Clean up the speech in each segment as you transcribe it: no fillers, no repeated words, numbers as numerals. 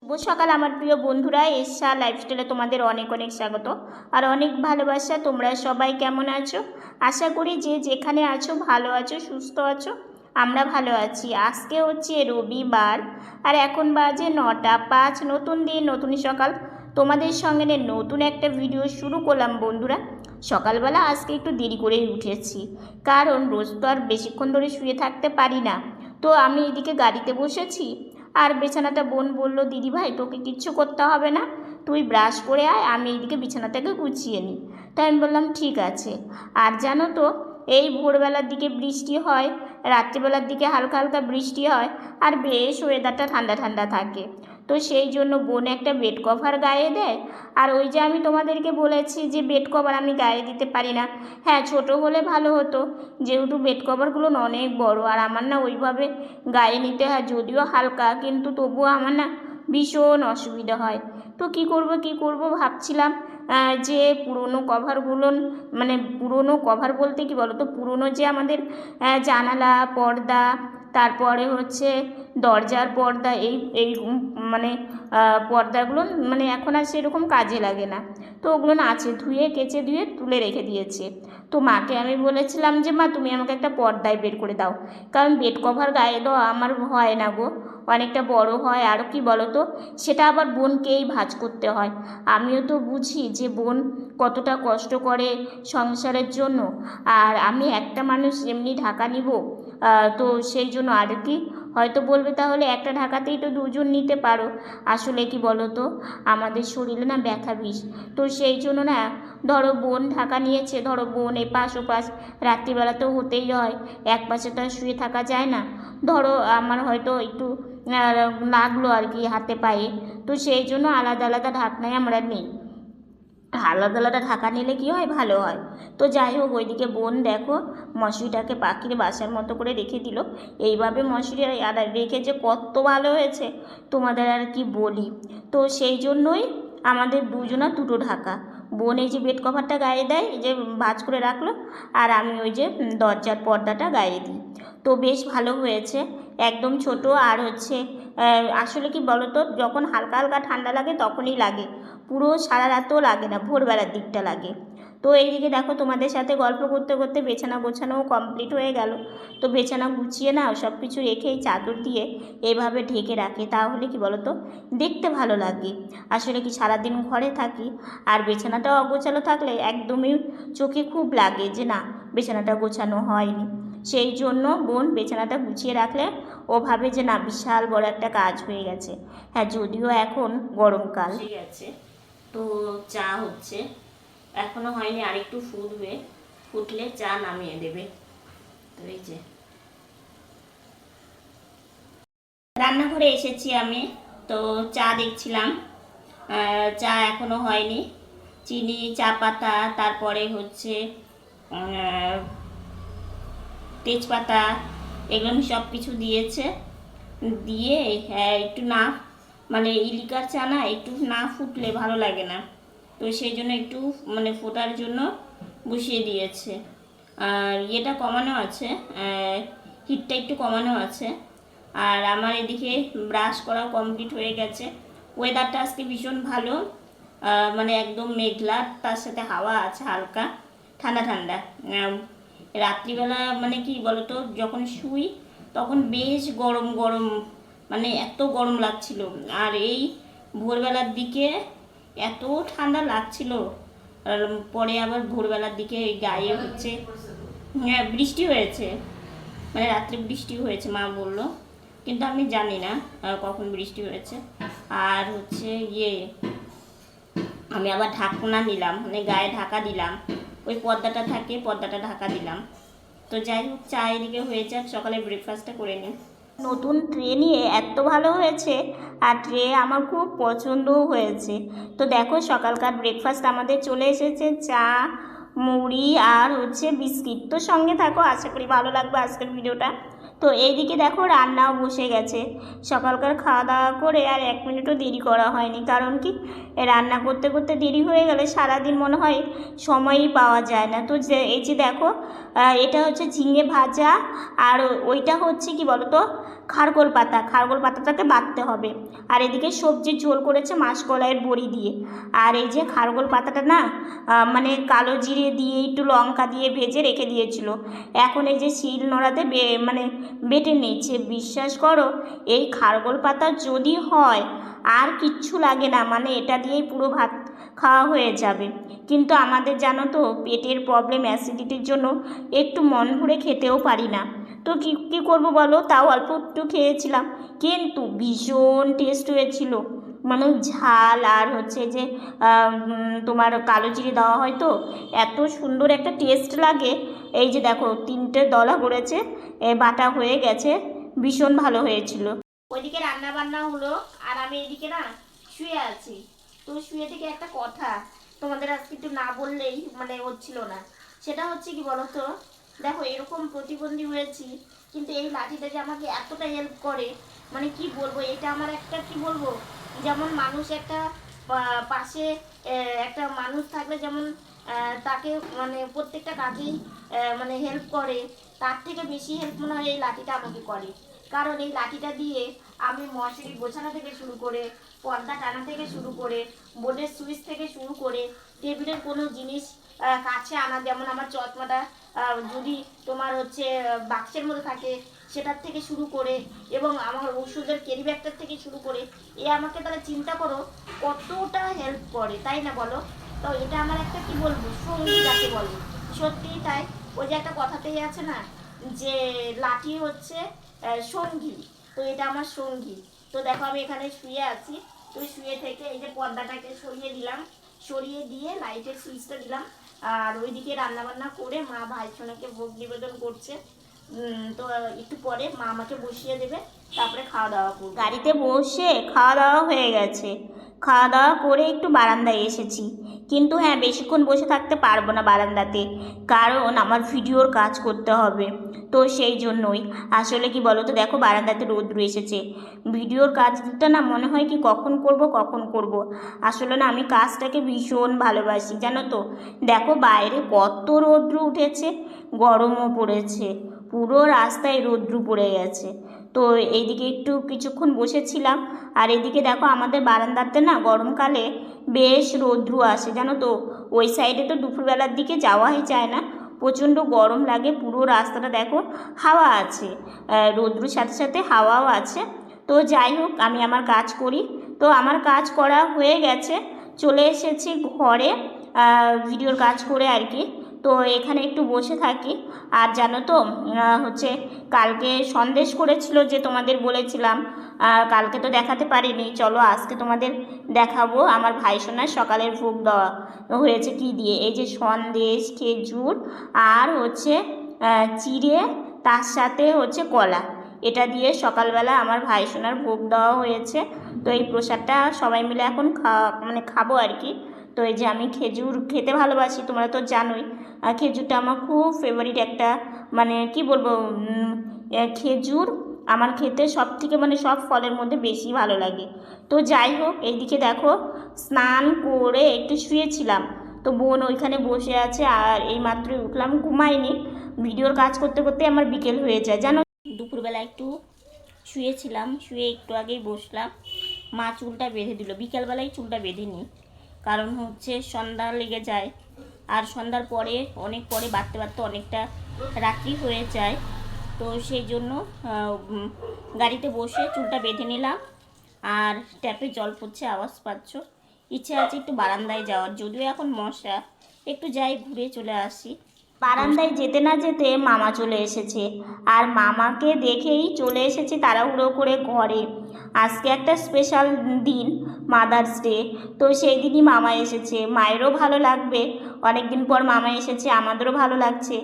শুভ সকাল আমার প্রিয় বন্ধুরা, এশা লাইফস্টাইলে তোমাদের অনেক অনেক স্বাগত আর অনেক ভালোবাসা। তোমরা সবাই কেমন আছো? আশা করি যে যেখানে আছো ভালো আছো, সুস্থ আছো। আমরা ভালো আছি। আজকে হচ্ছে রবিবার আর এখন বাজে 9টা 5। নতুন দিন, নতুন সকাল, তোমাদের সঙ্গে নতুন একটা ভিডিও শুরু করলাম বন্ধুরা। সকালবেলা আজকে একটু দেরি করেই উঠেছি, কারণ রোজ তো আর বেশিক্ষণ ধরে শুয়ে থাকতে পারি না। তো আমি এদিকে গাড়িতে বসেছি আর বিছানাটা বোন বলল, দিদি ভাই তোকে কিচ্ছু করতে হবে না, তুই ব্রাশ করে আয়, আমি এইদিকে বিছানাটাকে গুছিয়ে নিই। তাই আমি বললাম ঠিক আছে। আর জানো তো, এই ভোরবেলার দিকে বৃষ্টি হয়, রাত্রিবেলার দিকে হালকা হালকা বৃষ্টি হয় আর বেশ ওয়েদারটা ঠান্ডা ঠান্ডা থাকে। তো সেই জন্য বোন একটা বেড কভার গায়ে দেয়। আর ওই যে আমি তোমাদেরকে বলেছি যে বেড কভার আমি গায়ে দিতে পারি না। হ্যাঁ, ছোট হলে ভালো হতো, যেহেতু বেড কভারগুলো অনেক বড় আর আমার না ওইভাবে গায়ে নিতে হয়। যদিও হালকা, কিন্তু তবুও আমার না ভীষণ অসুবিধা হয়। তো কি করব ভাবছিলাম যে পুরনো কভারগুলো, মানে পুরনো কভার বলতে কি বলো তো, পুরনো যে আমাদের জানালা পর্দা, তারপরে হচ্ছে দরজার পর্দা, এই এই মানে পর্দাগুলো মানে এখন আর সেরকম কাজে লাগে না। তো ওগুলো না আছে, ধুয়ে কেচে ধুয়ে তুলে রেখে দিয়েছে। তো মাকে আমি বলেছিলাম যে মা তুমি আমাকে একটা পর্দায় বের করে দাও, কারণ বেড কভার গায়ে দেওয়া আমার হয় না গো, অনেকটা বড় হয়। আর কি বলো তো, সেটা আবার বোনকেই ভাঁজ করতে হয়। আমিও তো বুঝি যে বোন কতটা কষ্ট করে সংসারের জন্য, আর আমি একটা মানুষ এমনি ঢাকা নিব, তো সেই জন্য আর কি হয়তো বলবে তাহলে একটা ঢাকাতেই তো দুজন নিতে পারো। আসলে কি বলো তো, আমাদের শরীরে না ব্যথা বিষ। তো সেই জন্য না, ধরো বোন ঢাকা নিয়েছে, ধরো বোন এপাশ ওপাশ রাত্রিবেলা তো হতেই হয়, এক পাশে তো আর শুয়ে থাকা যায় না। ধরো আমার হয়তো একটু লাগলো আর কি হাতে পায়ে, তো সেই জন্য আলাদা আলাদা ঢাকনায় আমরা নিই। আলাদা আলাদা ঢাকা নিলে কী হয়, ভালো হয়। তো যাই হোক, ওইদিকে বোন দেখো মশারিটাকে পাখির বাসার মতো করে রেখে দিল। এইভাবে মশারি আর রেখে যে কত ভালো হয়েছে তোমাদের আর কি বলি। তো সেই জন্যই আমাদের দুজনা দুটো ঢাকা। বোন এই যে বেড কভারটা গায়ে দেয়, এই যে ভাঁজ করে রাখলো, আর আমি ওই যে দরজার পর্দাটা গায়ে দিই। তো বেশ ভালো হয়েছে, একদম ছোট। আর হচ্ছে আসলে কি বলো তো, যখন হালকা হালকা ঠান্ডা লাগে তখনই লাগে, পুরো সারা রাতও লাগে না, ভোরবেলার দিকটা লাগে। তো এইদিকে দেখো তোমাদের সাথে গল্প করতে করতে বিছানা গোছানোও কমপ্লিট হয়ে গেল। তো বিছানা গুছিয়ে নাও, সব কিছু রেখে এই চাদর দিয়ে এভাবে ঢেকে রাখে, তাহলে কি বলো তো দেখতে ভালো লাগে। আসলে কি সারাদিন ঘরে থাকি, আর বিছানাটাও অগোছালো থাকলে একদমই চোখে খুব লাগে যে না বিছানাটা গোছানো হয়নি। সেই জন্য বোন বিছানাটা গুছিয়ে রাখলে ও ভাবে যে না বিশাল বড় একটা কাজ হয়ে গেছে। হ্যাঁ, যদিও এখন গরমকাল হয়ে গেছে। তো চা হচ্ছে, এখনো হয়নি, আরেকটু ফুটবে, ফুটলে চা নামিয়ে দেবে। তো এই যে রান্নাঘরে এসেছি আমি, তো চা দেখছিলাম, চা এখনো হয়নি। চিনি, চা পাতা, তারপরে হচ্ছে তেজপাতা, এগুলো সব কিছু দিয়েছে। দিয়ে হ্যাঁ একটু না, মানে ইলিকার চা না একটু না ফুটলে ভালো লাগে না, তো সেই জন্য একটু মানে ফোটার জন্য বসিয়ে দিয়েছে। আর ইয়েটা কমানো আছে, হিটটা একটু কমানো আছে। আর আমার এদিকে ব্রাশ করা কমপ্লিট হয়ে গেছে। ওয়েদারটা আজকে ভীষণ ভালো, মানে একদম মেঘলা, তার সাথে হাওয়া আছে হালকা, ঠান্ডা ঠান্ডা। রাত্রিবেলা মানে কি বলতো, যখন শুই তখন বেশ গরম গরম, মানে এত গরম লাগছিল। আর এই ভোরবেলার দিকে এত ঠান্ডা লাগছিল। আর পরে আবার ভোরবেলার দিকে গায়ে হচ্ছে, হ্যাঁ বৃষ্টি হয়েছে, মানে রাত্রে বৃষ্টি হয়েছে মা বললো, কিন্তু আমি জানি না কখন বৃষ্টি হয়েছে। আর হচ্ছে ইয়ে, আমি আবার ঢাকনা নিলাম, মানে গায়ে ঢাকা দিলাম, ওই পর্দাটা থাকে, পর্দাটা ঢাকা দিলাম। তো যাই হোক, চা এদিকে হয়ে যাক, সকালে ব্রেকফাস্টটা করে নিই। নতুন ট্রে নিয়ে এত ভালো হয়েছে, আর ট্রে আমার খুব পছন্দও হয়েছে। তো দেখো সকালকার ব্রেকফাস্ট আমাদের চলে এসেছে, চা, মুড়ি আর হচ্ছে বিস্কিট। তো সঙ্গে থাকো, আশা করি ভালো লাগবে আজকের ভিডিওটা। তো এইদিকে দেখো রান্নাও বসে গেছে। সকালকার খাওয়া দাওয়া করে আর 1 মিনিটও দেরি করা হয়নি, কারণ কি রান্না করতে করতে দেরি হয়ে গেলে সারাদিন মনে হয় সময়ই পাওয়া যায় না। তো যে এই যে দেখো, এটা হচ্ছে ঝিঙে ভাজা, আর ওইটা হচ্ছে কি বলতো খারগোল পাতাটাকে বাটতে হবে। আর এদিকে সবজির ঝোল করেছে মাসকলাইয়ের বড়ি দিয়ে। আর এই যে খারগোল পাতাটা না মানে কালো জিরে দিয়ে একটু লঙ্কা দিয়ে ভেজে রেখে দিয়েছিল, এখন এই যে শিল নোড়াতে মানে বেটে নিচ্ছে। বিশ্বাস করো, এই খারগোল পাতা যদি হয় আর কিচ্ছু লাগে না, মানে এটা দিয়েই পুরো ভাত খাওয়া হয়ে যাবে। কিন্তু আমাদের জানো তো পেটের প্রবলেম, অ্যাসিডিটির জন্য একটু মন ভরে খেতেও পারি না। তো কী করবো বলো, তাও অল্প একটু খেয়েছিলাম, কিন্তু ভীষণ টেস্ট হয়েছিল। মানে ঝাল আর হচ্ছে যে তোমার কালো জিরে দেওয়া হয় তো এত সুন্দর একটা টেস্ট লাগে। এই যে দেখো 3টে দলা করেছে, বাটা হয়ে গেছে, ভীষণ ভালো হয়েছিল। ওইদিকে রান্না বান্না হলো আর আমি এদিকে না শুয়ে আছি। তো শুয়ে থেকে একটা কথা তোমাদের আজকে একটু না বললেই মানে হচ্ছিল না। সেটা হচ্ছে কি বলো তো, দেখো এরকম প্রতিবন্ধী হয়েছি, কিন্তু এই লাঠিটা যে আমাকে এতটা হেল্প করে, মানে কি বলবো, এটা আমার একটা কি বলবো, যেমন মানুষ একটা পাশে একটা মানুষ থাকলে যেমন তাকে মানে প্রত্যেকটা কাজেই মানে হেল্প করে, তার থেকে বেশি হেল্প মনে হয় এই লাঠিটা আমাকে করে। কারণ এই লাঠিটা দিয়ে আমি মশারি গোছানো থেকে শুরু করে, পর্দা টানা থেকে শুরু করে, বোর্ডের সুইচ থেকে শুরু করে, টেবিলের কোনো জিনিস কাছে আনা, যেমন আমার চশমাটা যদি তোমার হচ্ছে বাক্সের মধ্যে থাকে সেটার থেকে শুরু করে, এবং আমার ওষুধের ক্যারি ব্যাগটার থেকে শুরু করে, এ আমাকে তাহলে চিন্তা করো কতটা হেল্প করে, তাই না বলো? তো এটা আমার একটা কি বলবো সঙ্গী যাকে বলে, সত্যিই তাই। ওই যে একটা কথাতেই আছে না যে লাঠি হচ্ছে সঙ্গী, তো এটা আমার সঙ্গী। তো দেখো আমি এখানে শুয়ে আছি, তো শুয়ে থেকে এই যে পর্দাটাকে সরিয়ে দিলাম, সরিয়ে দিয়ে লাইটের সুইচটা দিলাম, আর ওইদিকে রান্নাবান্না করে মা ভাইসোনাকে ভোগ নিবেদন করছে। তো একটু পরে মা আমাকে বসিয়ে দেবে, তারপরে খাওয়া দাওয়া করবো। গাড়িতে বসে খাওয়া দাওয়া হয়ে গেছে, খাওয়া দাওয়া করে একটু বারান্দায় এসেছি। কিন্তু হ্যাঁ, বেশিক্ষণ বসে থাকতে পারবো না বারান্দাতে, কারণ আমার ভিডিওর কাজ করতে হবে। তো সেই জন্যই আসলে কি বলো তো, দেখো বারান্দাতে রোদ্রু এসেছে, ভিডিওর কাজটা না মনে হয় কি কখন করব। আসলে না আমি কাজটাকে ভীষণ ভালোবাসি জানো তো। দেখো বাইরে কত রোদ্রু উঠেছে, গরমও পড়েছে, পুরো রাস্তায় রোদ্রু পড়ে গেছে। তো এইদিকে একটু কিছুক্ষণ বসেছিলাম, আর এদিকে দেখো আমাদের বারান্দাতে না গরমকালে বেশ রৌদ্রু আসে জানো তো। ওই সাইডে তো দুপুরবেলার দিকে যাওয়াই যায় না, প্রচণ্ড গরম লাগে। পুরো রাস্তাটা দেখো হাওয়া আছে, রৌদ্রুর সাথে সাথে হাওয়াও আছে। তো যাই হোক, আমি আমার কাজ করি। তো আমার কাজ করা হয়ে গেছে, চলে এসেছি ঘরে ভিডিওর কাজ করে আর কি। তো এখানে একটু বসে থাকি। আর জানো তো হচ্ছে কালকে সন্দেশ করেছিল যে তোমাদের বলেছিলাম, কালকে তো দেখাতে পারিনি, চলো আজকে তোমাদের দেখাবো আমার ভাইসোনার সকালের ভোগ দেওয়া হয়েছে কি দিয়ে। এই যে সন্দেশ, খেজুর আর হচ্ছে চিড়ে, তার সাথে হচ্ছে কলা, এটা দিয়ে সকালবেলা আমার ভাইসোনার ভোগ দেওয়া হয়েছে। তো এই প্রসাদটা সবাই মিলে এখন খাবো আর কি। তো এই যে আমি খেজুর খেতে ভালোবাসি, তোমরা তো জানোই, খেজুরটা আমার খুব ফেভারিট একটা, মানে কি বলবো, খেজুর আমার খেতে সব থেকে মানে সব ফলের মধ্যে বেশি ভালো লাগে। তো যাই হোক, এইদিকে দেখো স্নান করে একটু শুয়েছিলাম, তো বোন ওইখানে বসে আছে, আর এই মাত্রই উঠলাম, ঘুমাইনি। ভিডিওর কাজ করতে করতে আমার বিকেল হয়ে যায় জানো। দুপুরবেলা একটু শুয়েছিলাম, শুয়ে একটু আগেই বসলাম, মা চুলটা বেঁধে দিল। বিকেলবেলায় চুলটা বেঁধে নিই, কারণ হচ্ছে সন্ধ্যা লেগে যায়, আর সন্ধ্যার পরে অনেক পরে বাড়তে বাড়তে অনেকটা রাত্রি হয়ে যায়। তো সেই জন্য গাড়িতে বসে চুলটা বেঁধে নিলাম, আর ট্যাপে জল পড়ছে, আওয়াজ পাচ্ছ। ইচ্ছে আছে একটু বারান্দায় যাওয়ার, যদিও এখন মশা, একটু যাই ঘুরে চলে আসি। বারান্দায় যেতে না যেতে মামা চলে এসেছে, আর মামাকে দেখেই চলে এসেছে তাড়াহুড়ো করে ঘরে। আজকে একটা স্পেশাল দিন, মাদার্স ডে, তো সেই দিনই মামা এসেছে। মায়েরও ভালো লাগবে, অনেক দিন পর মামা এসেছে, আমাদেরও ভালো লাগছে।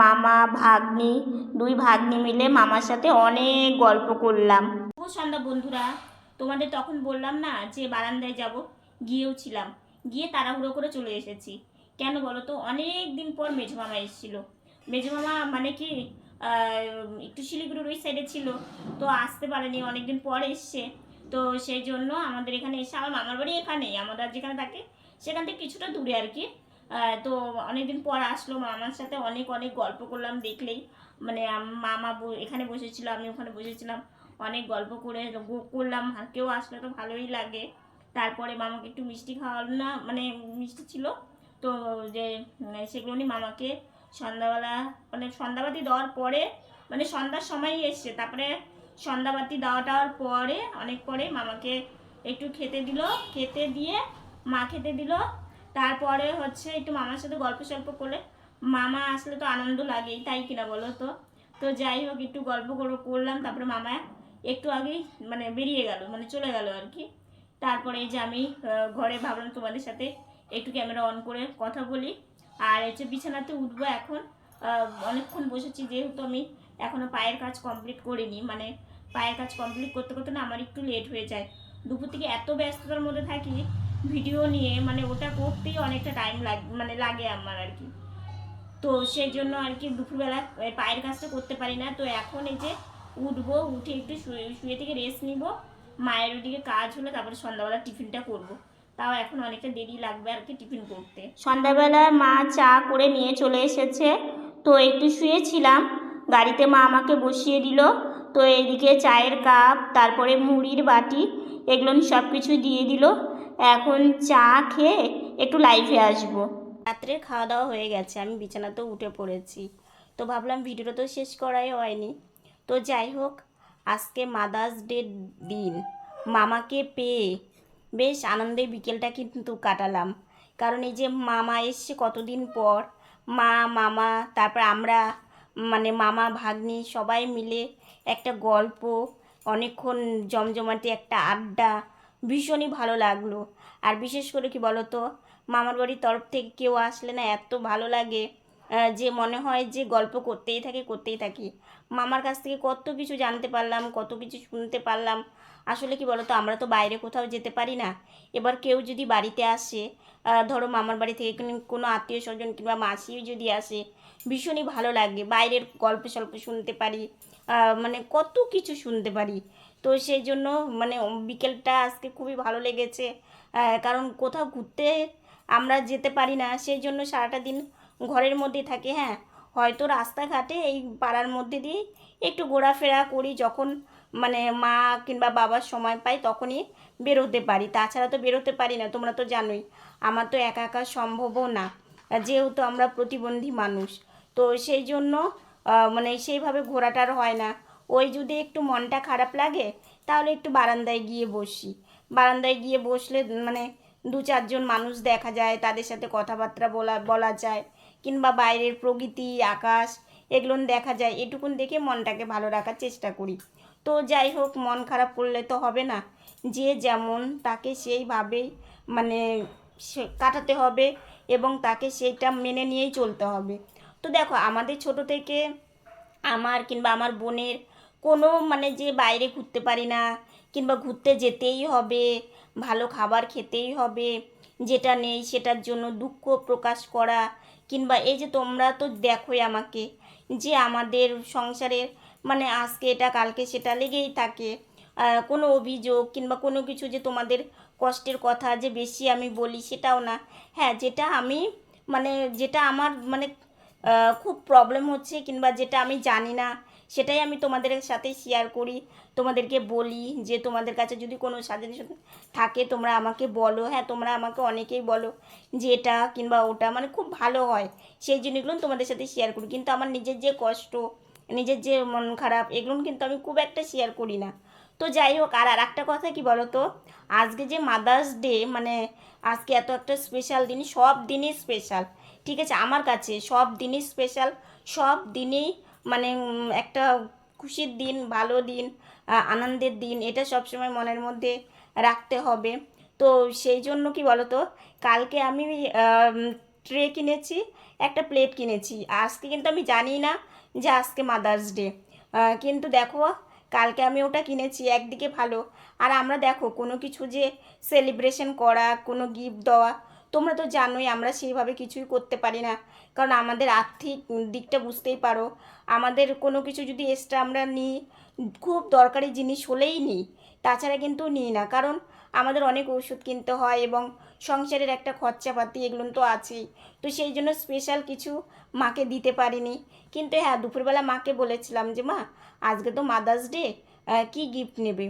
মামা ভাগ্নি, দুই ভাগ্নি মিলে মামার সাথে অনেক গল্প করলাম। শুভ সন্ধ্যা বন্ধুরা, তোমাদের তখন বললাম না যে বারান্দায় যাব, গিয়েও ছিলাম, গিয়ে তাড়াহুড়ো করে চলে এসেছি। কেন বলো তো, অনেক দিন পর মেজো মামা এসেছিলো। মেজো মামা মানে কি একটু শিলিগুড়ির ওই সাইডে ছিল, তো আসতে পারেনি, অনেক দিন পর এসছে। তো সেই জন্য আমাদের এখানে এসে, আমার মামার বাড়ি এখানেই, আমরা যেখানে থাকি সেখান থেকে কিছুটা দূরে আর কি। তো অনেকদিন পর আসলো, মামার সাথে অনেক অনেক গল্প করলাম দেখলেই, মানে মামা এখানে বসেছিল, আমি ওখানে বসেছিলাম, অনেক গল্প করলাম, কেউ আসলে তো ভালোই লাগে। তারপরে মামাকে একটু মিষ্টি খাওয়ালো না, মানে মিষ্টি ছিল তো, যে সেগুলো নিয়ে মামাকে সন্ধ্যাবেলা, মানে সন্ধ্যাবাতি দেওয়ার পরে, মানে সন্ধ্যার সময়ই এসছে, তারপরে সন্ধ্যাবাতি দেওয়াটার পরে অনেক পরে মামাকে একটু খেতে দিল, খেতে দিয়ে মা খেতে দিল। তারপরে হচ্ছে একটু মামার সাথে গল্প সল্প করলে, মামা আসলে তো আনন্দ লাগেই, তাই কিনা বলো তো। তো যাই হোক একটু গল্প করলাম, তারপরে মামা একটু আগেই মানে বেরিয়ে গেল, মানে চলে গেল আর কি। তারপরে এই যে আমি ঘরে ভাবলাম তোমাদের সাথে একটু ক্যামেরা অন করে কথা বলি। আর হচ্ছে বিছানাতে উঠবো এখন, অনেকক্ষণ বসেছি, যেহেতু আমি এখনও পায়ের কাজ কমপ্লিট করিনি, মানে পায়ের কাজ কমপ্লিট করতে করতে না আমার একটু লেট হয়ে যায়। দুপুর থেকে এত ব্যস্ততার মধ্যে থাকি ভিডিও নিয়ে, মানে ওটা করতেই অনেকটা টাইম লাগে আমার আর কি। তো সেই জন্য আর কি দুপুরবেলা পায়ের কাজটা করতে পারি না। তো এখন এই যে উঠবো, উঠে একটু শুয়ে থেকে রেস্ট নিব, মায়ের ওদিকে কাজ হলে তারপরে সন্ধ্যাবেলা টিফিনটা করব। তাও এখন অনেকটা দেরি লাগবে আর কি টিফিন করতে। সন্ধ্যাবেলা মা চা করে নিয়ে চলে এসেছে, তো একটু শুয়েছিলাম, গাড়িতে মা আমাকে বসিয়ে দিল। তো এইদিকে চায়ের কাপ, তারপরে মুড়ির বাটি, এগুলো সব কিছু দিয়ে দিল। এখন চা খেয়ে একটু লাইভে আসবো। রাত্রের খাওয়া দাওয়া হয়ে গেছে, আমি বিছানাতেও উঠে পড়েছি। তো ভাবলাম ভিডিওটা তো শেষ করাই হয়নি। তো যাই হোক, আজকে মাদার্স ডে দিন, মামাকে পেয়ে বেশ আনন্দে বিকেলটা কিন্তু কাটালাম। কারণ এই যে মামা এসছে কতদিন পর, মামা, তারপর আমরা, মানে মামা ভাগ্নি সবাই মিলে একটা গল্প, অনেকক্ষণ জমজমাটি একটা আড্ডা, ভীষণই ভালো লাগলো। আর বিশেষ করে কি বলো তো, মামার বাড়ির তরফ থেকে কেউ আসলে না এত ভালো লাগে, যে মনে হয় যে গল্প করতেই থাকি। মামার কাছ থেকে কত কিছু জানতে পারলাম, কত কিছু শুনতে পারলাম। আসলে কি বলো তো, আমরা তো বাইরে কোথাও যেতে পারি না। এবার কেউ যদি বাড়িতে আসে, ধরো মামার বাড়ি থেকে কোনো আত্মীয় স্বজন কিংবা মাসিও যদি আসে, ভীষণই ভালো লাগে, বাইরের গল্প সল্প শুনতে পারি, মানে কত কিছু শুনতে পারি। তো সেই জন্য মানে বিকেলটা আজকে খুবই ভালো লেগেছে, কারণ কোথাও ঘুরতে আমরা যেতে পারি না, সেই জন্য সারাটা দিন ঘরের মধ্যে থাকি। হ্যাঁ, হয়তো রাস্তাঘাটে এই পাড়ার মধ্যে দিয়ে একটু ঘোরাফেরা করি, যখন মানে মা কিংবা বাবার সময় পাই তখনই বেরোতে পারি, তাছাড়া তো বেরোতে পারি না, তোমরা তো জানোই। আমার তো একা একা সম্ভবও না, যেহেতু আমরা প্রতিবন্ধী মানুষ। তো সেই জন্য মানে সেইভাবে ঘোরাটার হয় না। ওই যদি একটু মনটা খারাপ লাগে তাহলে একটু বারান্দায় গিয়ে বসি, বারান্দায় গিয়ে বসলে মানে দু চারজন মানুষ দেখা যায়, তাদের সাথে কথাবার্তা বলা যায়, কিংবা বাইরের প্রকৃতি, আকাশ, এগুলো দেখা যায়, এটুকুন দেখে মনটাকে ভালো রাখার চেষ্টা করি। তো যাই হোক, মন খারাপ করলে তো হবে না, যে যেমন তাকে সেইভাবেই মানে কাটাতে হবে, এবং তাকে সেইটা মেনে নিয়েই চলতে হবে। তো দেখো, আমাদের ছোট থেকে আমার কিংবা আমার বোনের কোনো মানে যে বাইরে ঘুরতে পারি না, কিংবা ঘুরতে যেতেই হবে, ভালো খাবার খেতেই হবে, যেটা নেই সেটার জন্য দুঃখ প্রকাশ করা, কিংবা এই যে তোমরা তো দেখোই আমাকে, যে আমাদের সংসারের মানে আজকে এটা কালকে সেটা লেগেই থাকে, কোনো অভিযোগ কিংবা কোনো কিছু যে তোমাদের কষ্টের কথা যে বেশি আমি বলি সেটাও না। হ্যাঁ, যেটা আমি মানে যেটা আমার মানে খুব প্রবলেম হচ্ছে কিংবা যেটা আমি জানি না, সেটাই আমি তোমাদের সাথে শেয়ার করি, তোমাদেরকে বলি যে তোমাদের কাছে যদি কোনো সাজেশন থাকে তোমরা আমাকে বলো। হ্যাঁ, তোমরা আমাকে অনেকেই বলো যে এটা কিংবা ওটা মানে খুব ভালো হয়, সেই জিনিসগুলো তোমাদের সাথে শেয়ার করি। কিন্তু আমার নিজের যে কষ্ট, নিজের যে মন খারাপ, এগুলো কিন্তু আমি খুব একটা শেয়ার করি না। তো যাই হোক, আর একটা কথা কি বলো তো, আজকে যে মাদার্স ডে, মানে আজকে এত একটা স্পেশাল দিন, সব দিনই স্পেশাল, ঠিক আছে, আমার কাছে সব দিনই স্পেশাল, সব দিনই মানে একটা খুশির দিন, ভালো দিন, আনন্দের দিন, এটা সবসময় মনের মধ্যে রাখতে হবে। তো সেই জন্য কি বলো তো, কালকে আমি ট্রে কিনেছি, একটা প্লেট কিনেছি, আজকে কিন্তু আমি জানি না যে আজকে মাদার্স ডে, কিন্তু দেখো কালকে আমি ওটা কিনেছি, একদিকে ভালো। আর আমরা দেখো কোনো কিছু যে সেলিব্রেশন করা, কোনো গিফট দেওয়া, তোমরা তো জানোই আমরা সেইভাবে কিছুই করতে পারি না, কারণ আমাদের আর্থিক দিকটা বুঝতেই পারো। আমাদের কোনো কিছু যদি এক্সট্রা আমরা নিই, খুব দরকারি জিনিস হলেই নিই, তাছাড়া কিন্তু নিই না, কারণ আমাদের অনেক ওষুধ কিনতে হয় এবং সংসারের একটা খরচাপাতি এগুলো তো আছেই। তো সেই জন্য স্পেশাল কিছু মাকে দিতে পারিনি। কিন্তু হ্যাঁ, দুপুরবেলা মাকে বলেছিলাম যে মা, আজকে তো মাদার্স ডে, কী গিফট নেবে?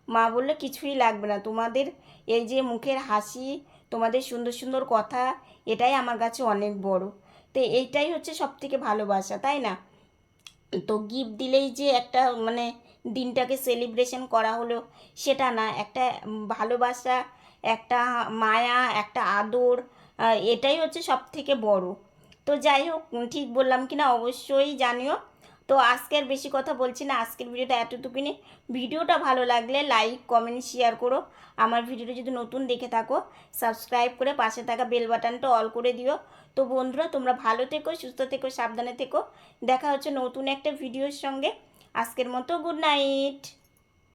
মা বললো কিছুই লাগবে না, তোমাদের এই যে মুখের হাসি, তোমাদের সুন্দর সুন্দর কথা, এটাই আমার কাছে অনেক বড়। তো এইটাই হচ্ছে সবথেকে ভালোবাসা, তাই না? তো গিফট দিলেই যে একটা মানে দিনটাকে সেলিব্রেশন করা হলো সেটা না, একটা ভালোবাসা, একটা মায়া, একটা আদর, এটাই হচ্ছে সব থেকে বড়। তো যাই হোক, ঠিক বললাম কি না অবশ্যই জানিও। তো আজকে আর বেশি কথা বলছি না, আজকের ভিডিওটা এতটুকুনি। ভিডিওটা ভালো লাগলে লাইক কমেন্ট শেয়ার করো। আমার ভিডিওটা যদি নতুন দেখে থাকো সাবস্ক্রাইব করে পাশে থাকা বেল বাটনটা অল করে দিও। তো বন্ধুরা, তোমরা ভালো থেকো, সুস্থ থেকো, সাবধানে থেকো। দেখা হচ্ছে নতুন একটা ভিডিওর সঙ্গে। আজকের মতো গুড নাইট।